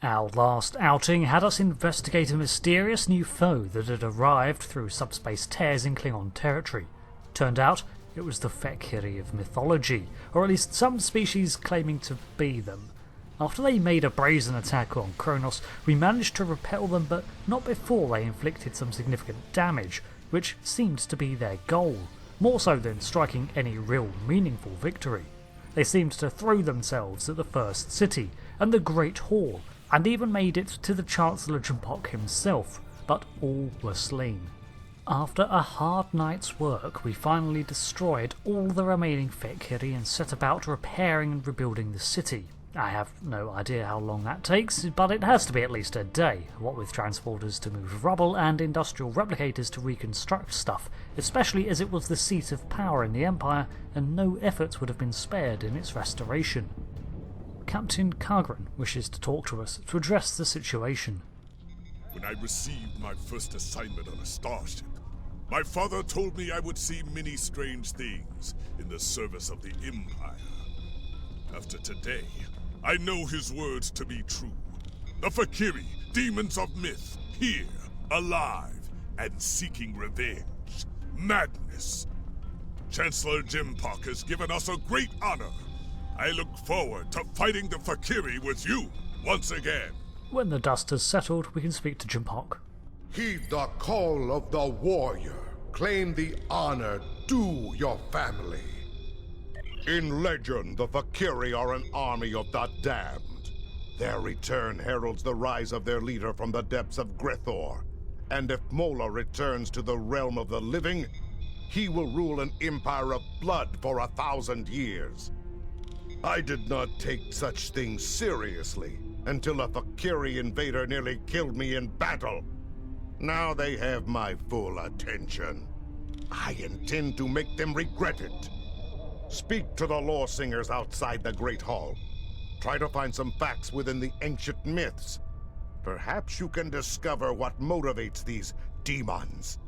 Our last outing had us investigate a mysterious new foe that had arrived through subspace tears in Klingon territory. Turned out it was the Fek'ihri of mythology, or at least some species claiming to be them. After they made a brazen attack on Qo'Nos, we managed to repel them, but not before they inflicted some significant damage, which seemed to be their goal, more so than striking any real meaningful victory. They seemed to throw themselves at the first city and the Great Hall, and even made it to the Chancellor himself, but all were slain. After a hard night's work, we finally destroyed all the remaining Fek'ihri and set about repairing and rebuilding the city. I have no idea how long that takes, but it has to be at least a day, what with transporters to move rubble and industrial replicators to reconstruct stuff, especially as it was the seat of power in the Empire and no effort would have been spared in its restoration. Captain Kargren wishes to talk to us to address the situation. When I received my first assignment on a starship, my father told me I would see many strange things in the service of the Empire. After today, I know his words to be true. The Fek'ihri, demons of myth, here, alive, and seeking revenge. Madness. Chancellor Jimpock has given us a great honor. I look forward to fighting the Fek'ihri with you once again. When the dust has settled, we can speak to Jimpock. Heed the call of the warrior. Claim the honor due your family. In legend, the Fek'ihri are an army of the damned. Their return heralds the rise of their leader from the depths of Grethor. And if Mola returns to the realm of the living, he will rule an empire of blood for 1,000 years. I did not take such things seriously until a Fek'ihri invader nearly killed me in battle. Now they have my full attention. I intend to make them regret it. Speak to the loresingers outside the Great Hall. Try to find some facts within the ancient myths. Perhaps you can discover what motivates these demons,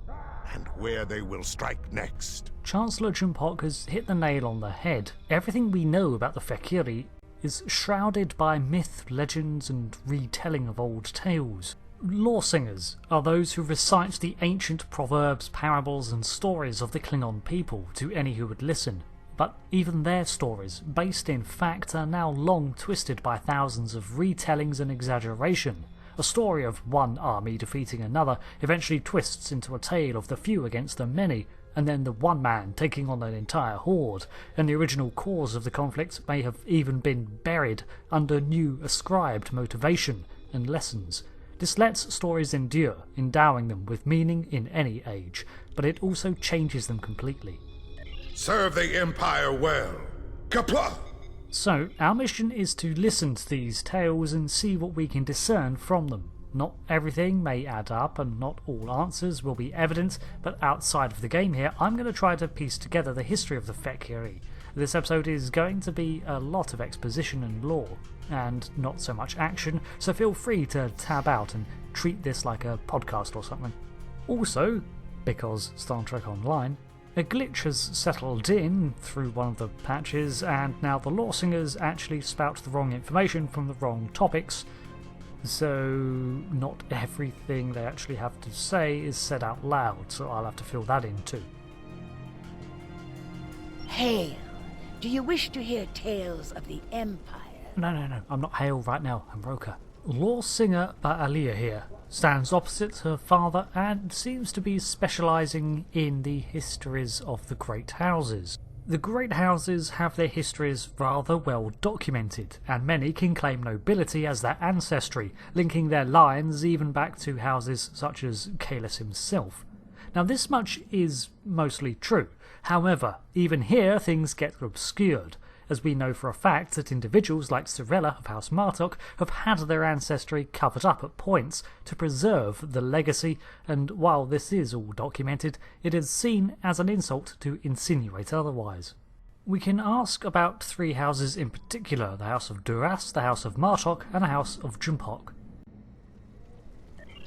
and where they will strike next. Chancellor Jimpock has hit the nail on the head. Everything we know about the Fek'ihri is shrouded by myth, legends, and retelling of old tales. Loresingers are those who recite the ancient proverbs, parables, and stories of the Klingon people to any who would listen. But even their stories, based in fact, are now long twisted by thousands of retellings and exaggeration. A story of one army defeating another eventually twists into a tale of the few against the many, and then the one man taking on an entire horde, and the original cause of the conflict may have even been buried under new ascribed motivation and lessons. This lets stories endure, endowing them with meaning in any age, but it also changes them completely. Serve the Empire well. Kapla! So, our mission is to listen to these tales and see what we can discern from them. Not everything may add up and not all answers will be evident, but outside of the game here, I'm going to try to piece together the history of the Fek'ihri. This episode is going to be a lot of exposition and lore, and not so much action, so feel free to tab out and treat this like a podcast or something. Also, because Star Trek Online, a glitch has settled in through one of the patches, and now the loresingers actually spout the wrong information from the wrong topics, so not everything they actually have to say is said out loud, so I'll have to fill that in too. Hale, do you wish to hear tales of the Empire? No, I'm not Hale right now, I'm Roka. Loresinger Ba'alia here stands opposite her father and seems to be specialising in the histories of the Great Houses. The Great Houses have their histories rather well documented, and many can claim nobility as their ancestry, linking their lines even back to houses such as Kahless himself. Now this much is mostly true, however, even here things get obscured, as we know for a fact that individuals like Cirella of House Martok have had their ancestry covered up at points to preserve the legacy, and while this is all documented, it is seen as an insult to insinuate otherwise. We can ask about three houses in particular: the House of Duras, the House of Martok, and the House of Jimpock.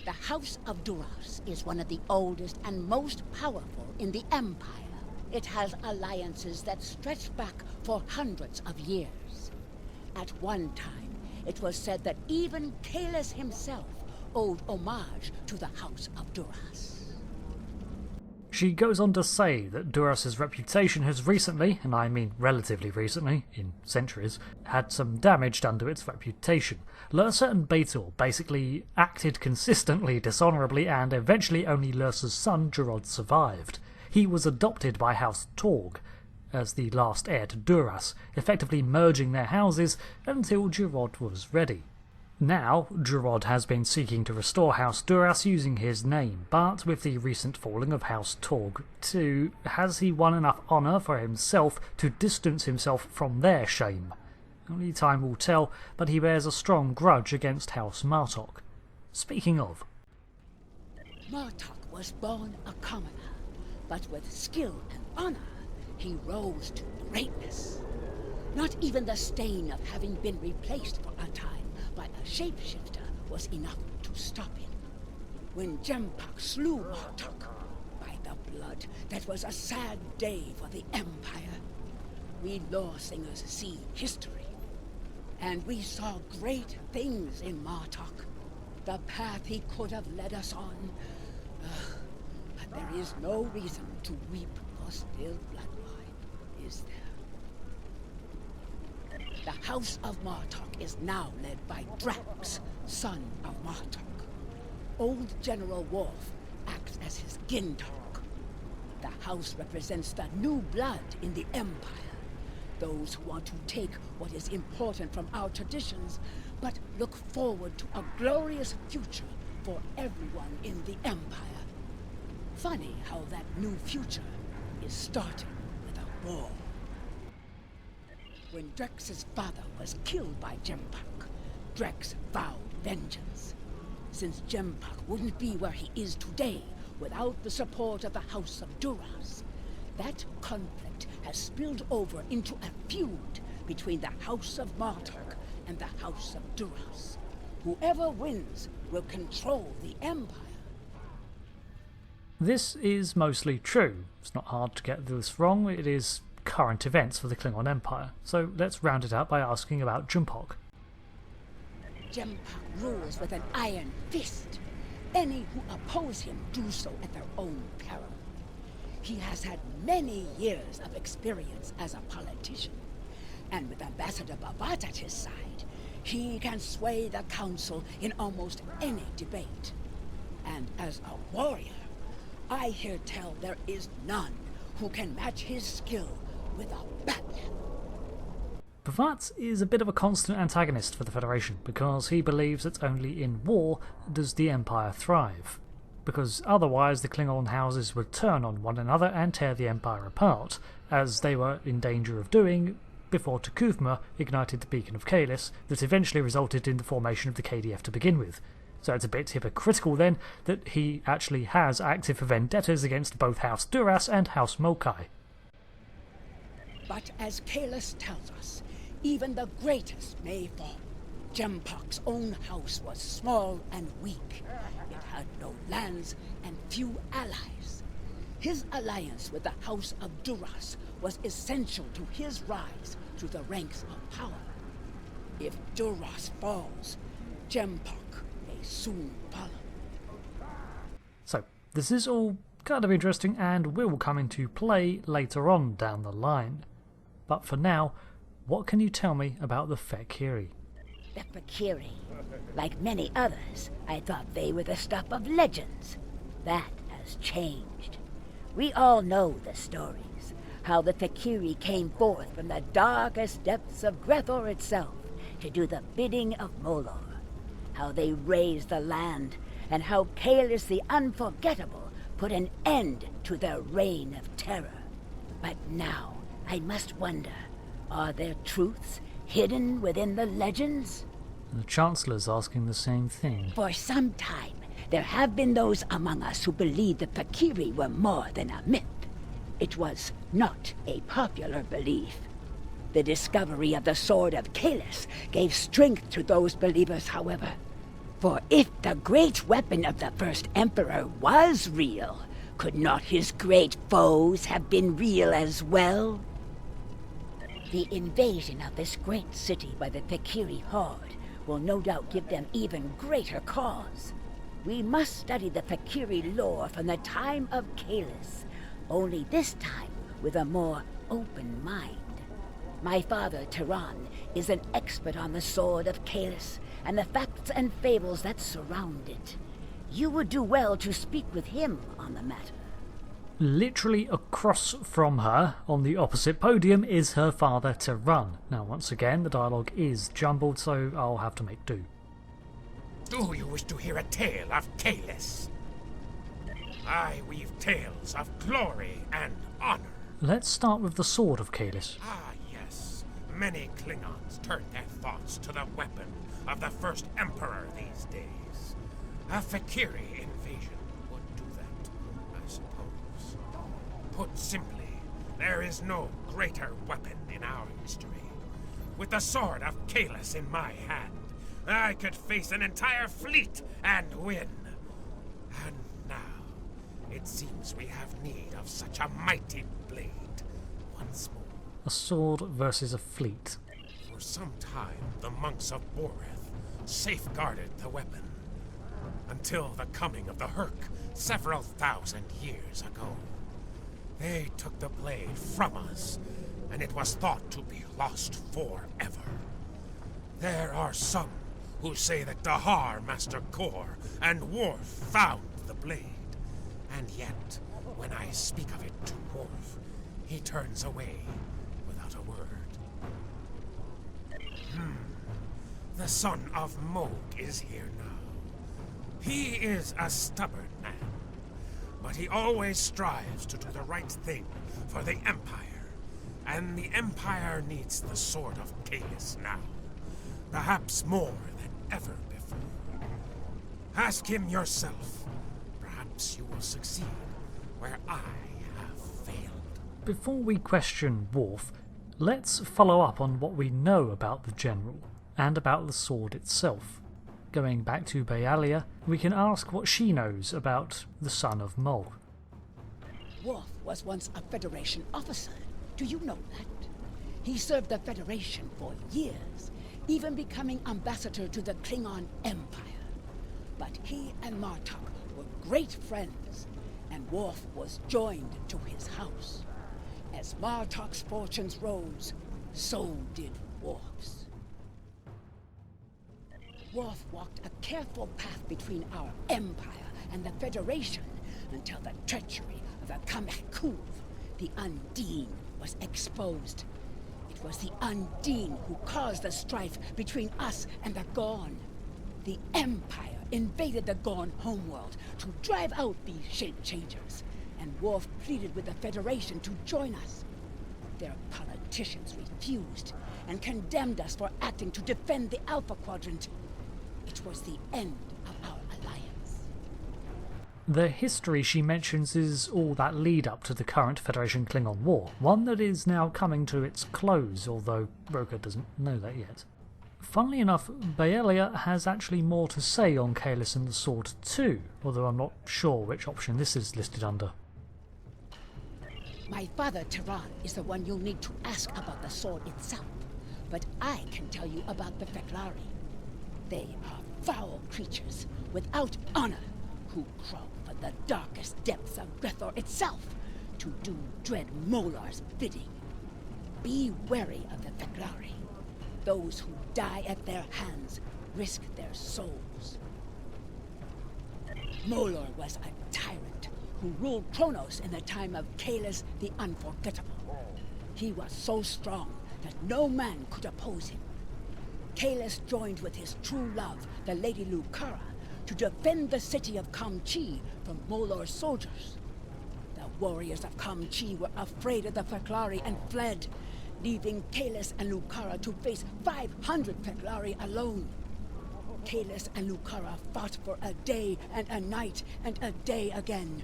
The House of Duras is one of the oldest and most powerful in the Empire. It has alliances that stretch back for hundreds of years. At one time, it was said that even Kahless himself owed homage to the House of Duras. She goes on to say that Duras' reputation has recently, and I mean relatively recently, in centuries, had some damage done to its reputation. Lursa and Beetle basically acted consistently dishonourably, and eventually only Lursa's son, Jerod, survived. He was adopted by House Torg as the last heir to Duras, effectively merging their houses until Jerod was ready. Now, Jerod has been seeking to restore House Duras using his name, but with the recent falling of House Torg too, has he won enough honour for himself to distance himself from their shame? Only time will tell, but he bears a strong grudge against House Martok. Speaking of, Martok was born a commoner, but with skill and honour, he rose to greatness. Not even the stain of having been replaced for a time by a shapeshifter was enough to stop him. When Jempak slew Martok, by the blood, that was a sad day for the Empire. We loresingers see history, and we saw great things in Martok. The path he could have led us on. But there is no reason to weep for still bloodline, is there? The House of Martok is now led by Drax, son of Martok. Old General Worf acts as his Gintok. The house represents the new blood in the Empire. Those who want to take what is important from our traditions, but look forward to a glorious future for everyone in the Empire. Funny how that new future is starting with a war. When Drex's father was killed by Jempak, Drex vowed vengeance. Since Jempak wouldn't be where he is today without the support of the House of Duras, that conflict has spilled over into a feud between the House of Martok and the House of Duras. Whoever wins will control the Empire. this is mostly true. It's not hard to get this wrong, it is current events for the Klingon Empire. So let's round it out by asking about Jempok. Jempak rules with an iron fist. Any who oppose him do so at their own peril. He has had many years of experience as a politician, and with Ambassador Bavat at his side, he can sway the council in almost any debate. And as a warrior, I hear tell there is none who can match his skill with a bat. Bavat is a bit of a constant antagonist for the Federation, because he believes that only in war does the Empire thrive. Because otherwise the Klingon houses would turn on one another and tear the Empire apart, as they were in danger of doing before T'Kuvma ignited the beacon of Kahless that eventually resulted in the formation of the KDF to begin with. So it's a bit hypocritical then that he actually has active vendettas against both House Duras and House Mokai. But as Kahless tells us, even the greatest may fall. Jempak's own house was small and weak. It had no lands and few allies. His alliance with the House of Duras was essential to his rise to the ranks of power. If Duras falls, Jempak may soon follow. So, this is all kind of interesting and will come into play later on down the line. But for now, what can you tell me about the Fek'ihri? The Fek'ihri. Like many others, I thought they were the stuff of legends. That has changed. We all know the stories. How the Fek'ihri came forth from the darkest depths of Grethor itself to do the bidding of Molor. How they raised the land, and how Kahless the Unforgettable put an end to their reign of terror. But now, I must wonder, are there truths hidden within the legends? The Chancellor's asking the same thing. For some time, there have been those among us who believed the Fek'ihri were more than a myth. It was not a popular belief. The discovery of the Sword of Cadis gave strength to those believers, however. For if the great weapon of the first Emperor was real, could not his great foes have been real as well? The invasion of this great city by the Fek'ihri horde will no doubt give them even greater cause. We must study the Fek'ihri lore from the time of Kahless, only this time with a more open mind. My father, Tehran, is an expert on the Sword of Cadis and the facts and fables that surround it. You would do well to speak with him on the matter. Literally across from her, on the opposite podium, is her father, Tehran. Now, once again, the dialogue is jumbled, so I'll have to make do. Do you wish to hear a tale of Kahless? I weave tales of glory and honor. Let's start with the Sword of Cadis. Ah, yes. Many Klingons turned their thoughts to the weapon of the first Emperor these days. A Fek'ihri invasion would do that, I suppose. Put simply, there is no greater weapon in our history. With the Sword of Kahless in my hand, I could face an entire fleet and win. And now, it seems we have need of such a mighty blade once more. A sword versus a fleet. For some time, the monks of Boreth safeguarded the weapon. Until the coming of the hur'q several thousand years ago. They took the blade from us, and it was thought to be lost forever. There are some who say that Dahar, Master Kor, and Worf found the blade. And yet, when I speak of it to Worf, he turns away without a word. The son of Mog is here now. He is a stubborn man, but he always strives to do the right thing for the Empire. And the Empire needs the Sword of Cadis now, perhaps more than ever before. Ask him yourself. Perhaps you will succeed where I have failed. Before we question Worf, let's follow up on what we know about the General, and about the sword itself. Going back to Bayalia, we can ask what she knows about the son of Mol. Worf was once a Federation officer. Do you know that? He served the Federation for years, even becoming ambassador to the Klingon Empire. But he and Martok were great friends, and Worf was joined to his house. As Martok's fortunes rose, so did Worf's. Worf walked a careful path between our Empire and the Federation until the treachery of the Kamekuv, the Undine, was exposed. It was the Undine who caused the strife between us and the Gorn. The Empire invaded the Gorn homeworld to drive out these shape-changers, and Worf pleaded with the Federation to join us. Their politicians refused and condemned us for acting to defend the Alpha Quadrant. It was the end of our alliance. The history she mentions is all that lead up to the current Federation-Klingon war, one that is now coming to its close, although Roka doesn't know that yet. Funnily enough, Baelia has actually more to say on Kahless and the Sword too, although I'm not sure which option this is listed under. My father, Tehran, is the one you'll need to ask about the sword itself, but I can tell you about the fek'lhar. They are foul creatures without honor who crawl from the darkest depths of Grethor itself to do dread Molar's bidding. Be wary of the fek'lhar. Those who die at their hands risk their souls. Molor was a tyrant who ruled Qo'Nos in the time of Kahless the Unforgettable. He was so strong that no man could oppose him. Kahless joined with his true love, the Lady Lucara, to defend the city of Kamchi from Molor's soldiers. The warriors of Kamchi were afraid of the fek'lhar and fled, leaving Kahless and Lucara to face 500 fek'lhar alone. Kahless and Lucara fought for a day and a night and a day again.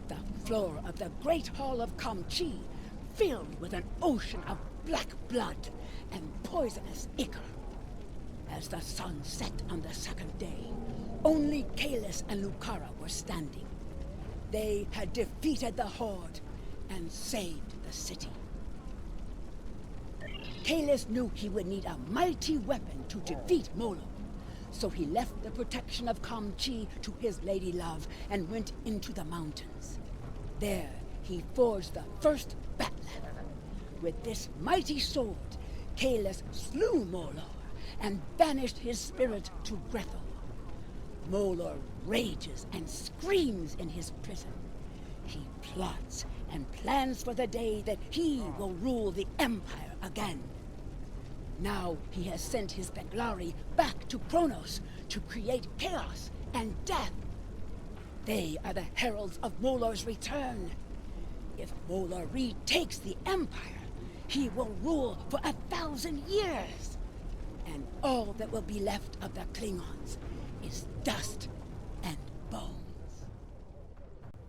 The floor of the great hall of Kamchi filled with an ocean of black blood and poisonous ichor. As the sun set on the second day, only Kahless and Lucara were standing. They had defeated the Horde and saved the city. Kahless knew he would need a mighty weapon to defeat Molo. So he left the protection of Kamchi to his lady love and went into the mountains. There, he forged the first bat'leth. With this mighty sword, Kahless slew Molor and banished his spirit to Grethel. Molor rages and screams in his prison. He plots and plans for the day that he will rule the Empire again. Now he has sent his fek'lhari back to Qo'Nos to create chaos and death. They are the heralds of Molor's return. If Molor retakes the Empire, he will rule for 1,000 years. And all that will be left of the Klingons is dust and bones.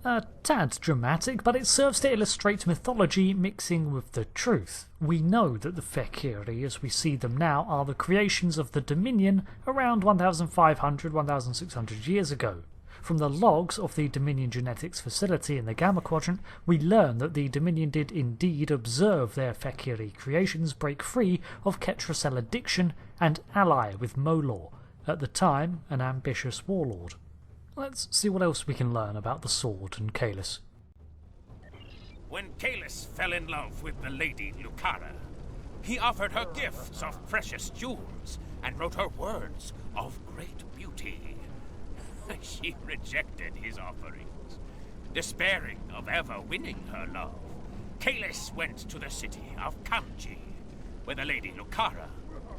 A tad dramatic, but it serves to illustrate mythology mixing with the truth. We know that the Fek'ihri, as we see them now, are the creations of the Dominion around 1,500–1,600 years ago. From the logs of the Dominion genetics facility in the Gamma Quadrant, we learn that the Dominion did indeed observe their Fek'ihri creations break free of Ketracel addiction and ally with Molor, at the time an ambitious warlord. Let's see what else we can learn about the sword and Kahless. When Kahless fell in love with the Lady Lucara, he offered her gifts of precious jewels and wrote her words of great beauty. She rejected his offerings. Despairing of ever winning her love, Kahless went to the city of Kamchi, where the Lady Lucara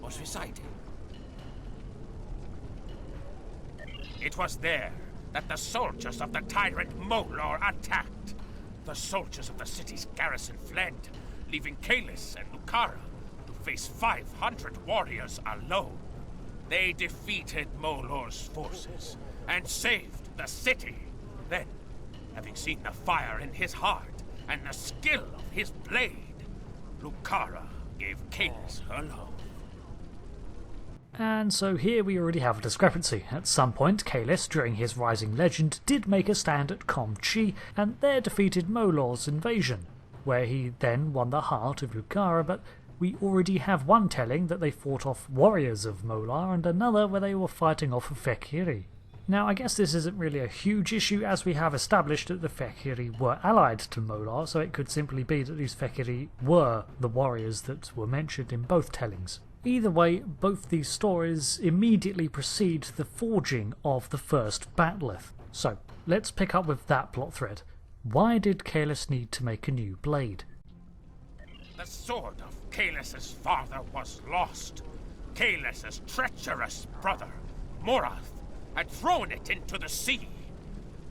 was residing. It was there that the soldiers of the tyrant Molor attacked. The soldiers of the city's garrison fled, leaving Kahless and Lucara to face 500 warriors alone. They defeated Molor's forces and saved the city. Then, having seen the fire in his heart and the skill of his blade, Lucara gave Kahless her love. And so here we already have a discrepancy. At some point, Kahless, during his rising legend, did make a stand at Kamchi and there defeated Molor's invasion, where he then won the heart of Lucara, but we already have one telling that they fought off warriors of Molor and another where they were fighting off of Fek'ihri. Now, I guess this isn't really a huge issue, as we have established that the Fek'ihri were allied to Molor, so it could simply be that these Fek'ihri were the warriors that were mentioned in both tellings. Either way, both these stories immediately precede the forging of the first bat'leth. So, let's pick up with that plot thread. Why did Kahless need to make a new blade? The sword of Kahless's father was lost. Kahless's treacherous brother, Morath, had thrown it into the sea.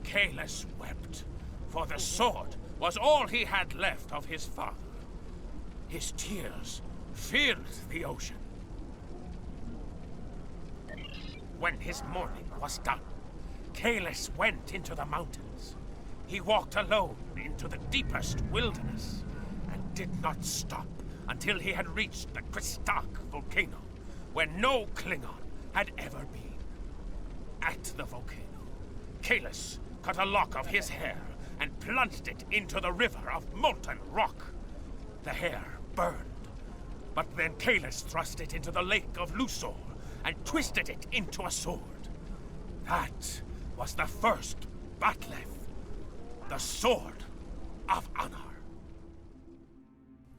Kahless wept, for the sword was all he had left of his father. His tears filled the ocean. When his mourning was done, Kahless went into the mountains. He walked alone into the deepest wilderness, and did not stop until he had reached the Cryptic volcano, where no Klingon had ever been. At the volcano, Kahless cut a lock of his hair and plunged it into the river of molten rock. The hair burned, but then Kahless thrust it into the lake of Lusor and twisted it into a sword. That was the first bat'leth, the Sword of Honor.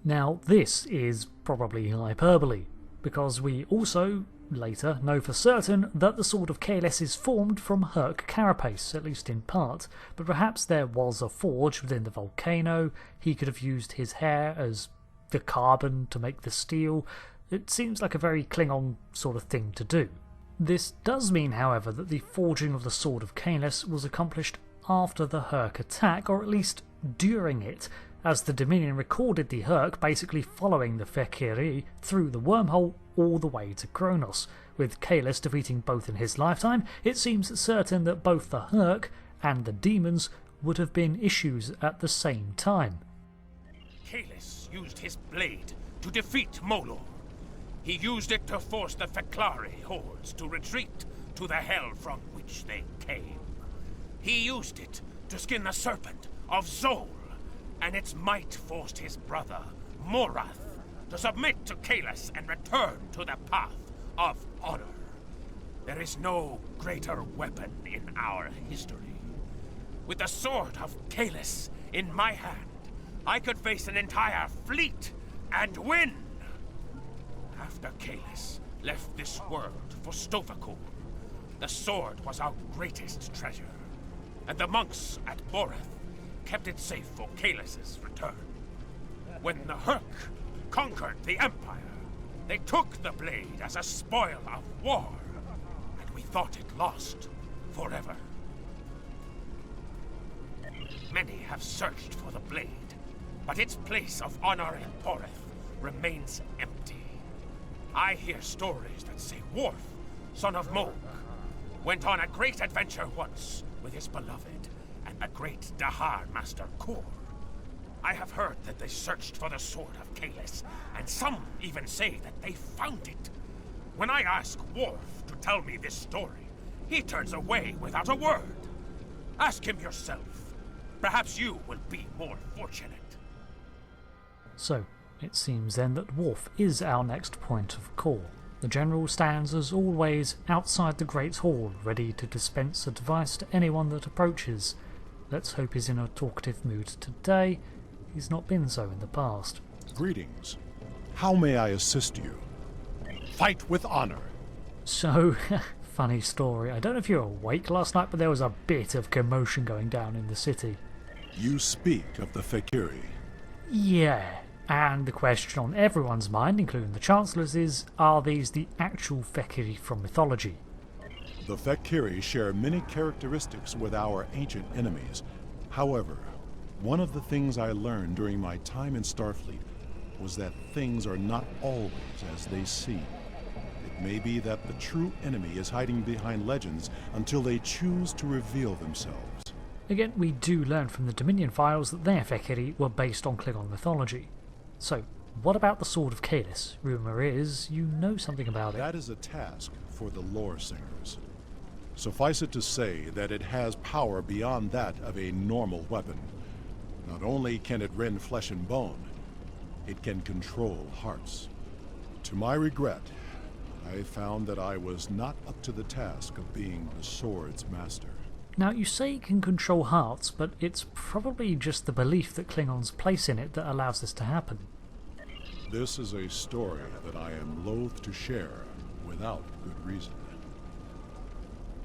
Now, this is probably hyperbole, because we also later know for certain that the Sword of Kahless is formed from hur'q carapace, at least in part, but perhaps there was a forge within the volcano. He could have used his hair as the carbon to make the steel. It seems like a very Klingon sort of thing to do. This does mean, however, that the forging of the Sword of Kahless was accomplished after the hur'q attack, or at least during it, as the Dominion recorded the hur'q basically following the Fek'ihri through the wormhole all the way to Qo'Nos. With Kahless defeating both in his lifetime, it seems certain that both the hur'q and the demons would have been issues at the same time. Kahless used his blade to defeat Molor. He used it to force the fek'lhari hordes to retreat to the hell from which they came. He used it to skin the serpent of Zol, and its might forced his brother, Morath, to submit to Kahless and return to the path of honor. There is no greater weapon in our history. With the Sword of Cadis in my hand, I could face an entire fleet and win! After Kahless left this world for Stofakul, the sword was our greatest treasure, and the monks at Boreth kept it safe for Kahless's return. When the hur'q conquered the Empire, they took the blade as a spoil of war, and we thought it lost forever. Many have searched for the blade, but its place of honor in Boreth remains empty. I hear stories that say Worf, son of Moog, went on a great adventure once with his beloved and the great Dahar Master Kor. I have heard that they searched for the Sword of Kahless, and some even say that they found it. When I ask Worf to tell me this story, he turns away without a word. Ask him yourself. Perhaps you will be more fortunate. So, it seems then that Worf is our next point of call. The General stands as always outside the Great Hall, ready to dispense advice to anyone that approaches. Let's hope he's in a talkative mood today. He's not been so in the past. Greetings. How may I assist you? Fight with honor. So, funny story. I don't know if you were awake last night, but there was a bit of commotion going down in the city. You speak of the Fek'ihri. Yeah, and the question on everyone's mind, including the Chancellor's, is, are these the actual Fek'ihri from mythology? The Fek'ihri share many characteristics with our ancient enemies. However, one of the things I learned during my time in Starfleet was that things are not always as they seem. It may be that the true enemy is hiding behind legends until they choose to reveal themselves. Again, we do learn from the Dominion files that their Fek'ihri were based on Klingon mythology. So, what about the Sword of Cadis? Rumour is you know something about it. That is a task for the loresingers. Suffice it to say that it has power beyond that of a normal weapon. Not only can it rend flesh and bone, it can control hearts. To my regret, I found that I was not up to the task of being the sword's master. Now, you say it can control hearts, but it's probably just the belief that Klingons place in it that allows this to happen. This is a story that I am loath to share without good reason.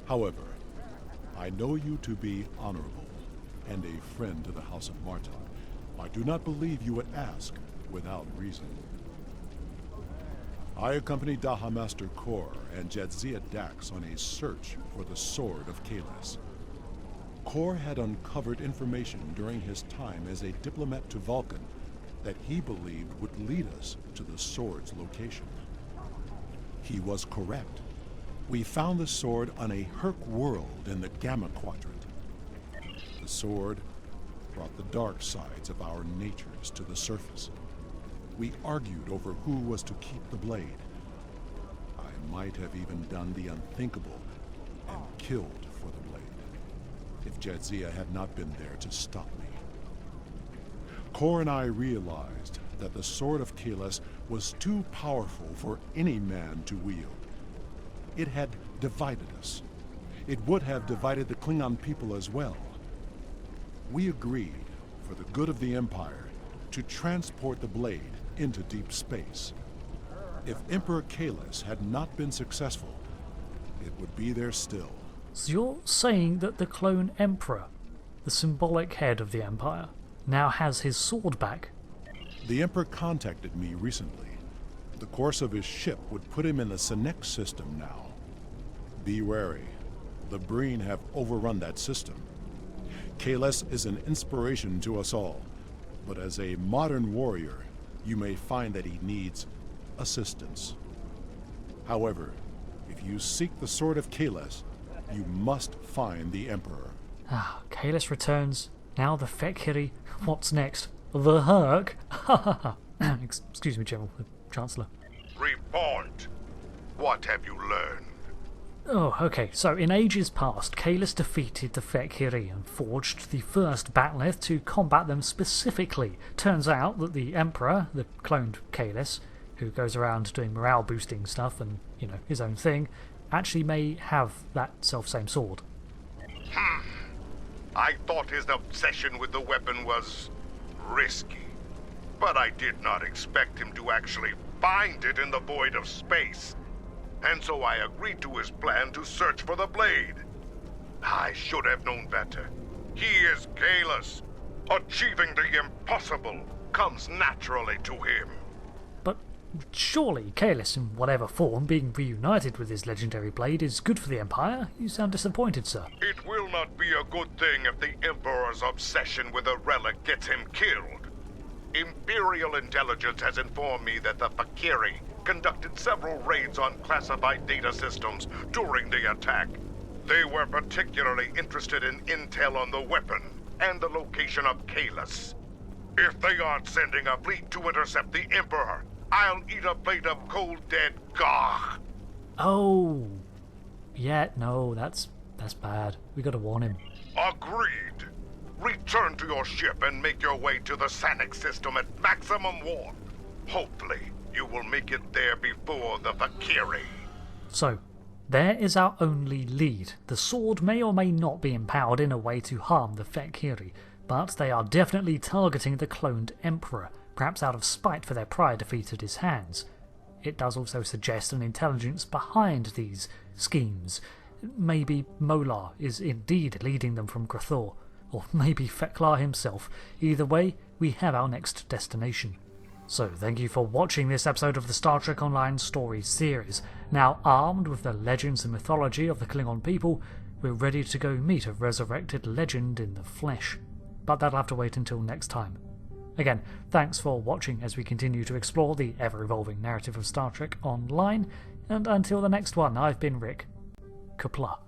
However, I know you to be honorable and a friend to the House of Martok. I do not believe you would ask without reason. I accompanied Daha Master Kor and Jadzia Dax on a search for the Sword of Kahless. Kor had uncovered information during his time as a diplomat to Vulcan that he believed would lead us to the sword's location. He was correct. We found the sword on a hur'q world in the Gamma Quadrant. The sword brought the dark sides of our natures to the surface. We argued over who was to keep the blade. I might have even done the unthinkable and killed for the blade, if Jadzia had not been there to stop me. Kor and I realized that the Sword of Kahless was too powerful for any man to wield. It had divided us. It would have divided the Klingon people as well. We agreed, for the good of the Empire, to transport the blade into deep space. If Emperor Kahless had not been successful, it would be there still. So you're saying that the clone Emperor, the symbolic head of the Empire, now has his sword back? The Emperor contacted me recently. The course of his ship would put him in the Senex system now. Be wary. The Breen have overrun that system. Kahless is an inspiration to us all, but as a modern warrior, you may find that he needs assistance. However, if you seek the Sword of Kahless, you must find the Emperor. Kahless returns. Now the Fek'ihri. What's next? The hur'q? Excuse me, General, the Chancellor. Report. What have you learned? Oh, okay, so in ages past, Kahless defeated the Fek'ihri and forged the first bat'leth to combat them specifically. Turns out that the Emperor, the cloned Kahless, who goes around doing morale boosting stuff and, you know, his own thing, actually may have that self-same sword. I thought his obsession with the weapon was risky, but I did not expect him to actually find it in the void of space. And so I agreed to his plan to search for the blade. I should have known better. He is Kahless. Achieving the impossible comes naturally to him. But surely Kahless, in whatever form, being reunited with his legendary blade is good for the Empire? You sound disappointed, sir. It will not be a good thing if the Emperor's obsession with a relic gets him killed. Imperial intelligence has informed me that the Fek'ihri conducted several raids on classified data systems during the attack. They were particularly interested in intel on the weapon and the location of Kahless. If they aren't sending a fleet to intercept the Emperor, I'll eat a plate of cold dead gagh. Oh. Yeah, no, that's bad. We gotta warn him. Agreed. Return to your ship and make your way to the Sanic system at maximum warp. Hopefully, you will make it there before the Fek'ihri. So, there is our only lead. The sword may or may not be empowered in a way to harm the Fek'ihri, but they are definitely targeting the cloned Emperor, perhaps out of spite for their prior defeat at his hands. It does also suggest an intelligence behind these schemes. Maybe Molar is indeed leading them from Grathor, or maybe fek'lhar himself. Either way, we have our next destination. So thank you for watching this episode of the Star Trek Online Stories series. Now armed with the legends and mythology of the Klingon people, we're ready to go meet a resurrected legend in the flesh. But that'll have to wait until next time. Again, thanks for watching as we continue to explore the ever-evolving narrative of Star Trek Online, and until the next one, I've been Rick. Kklingon.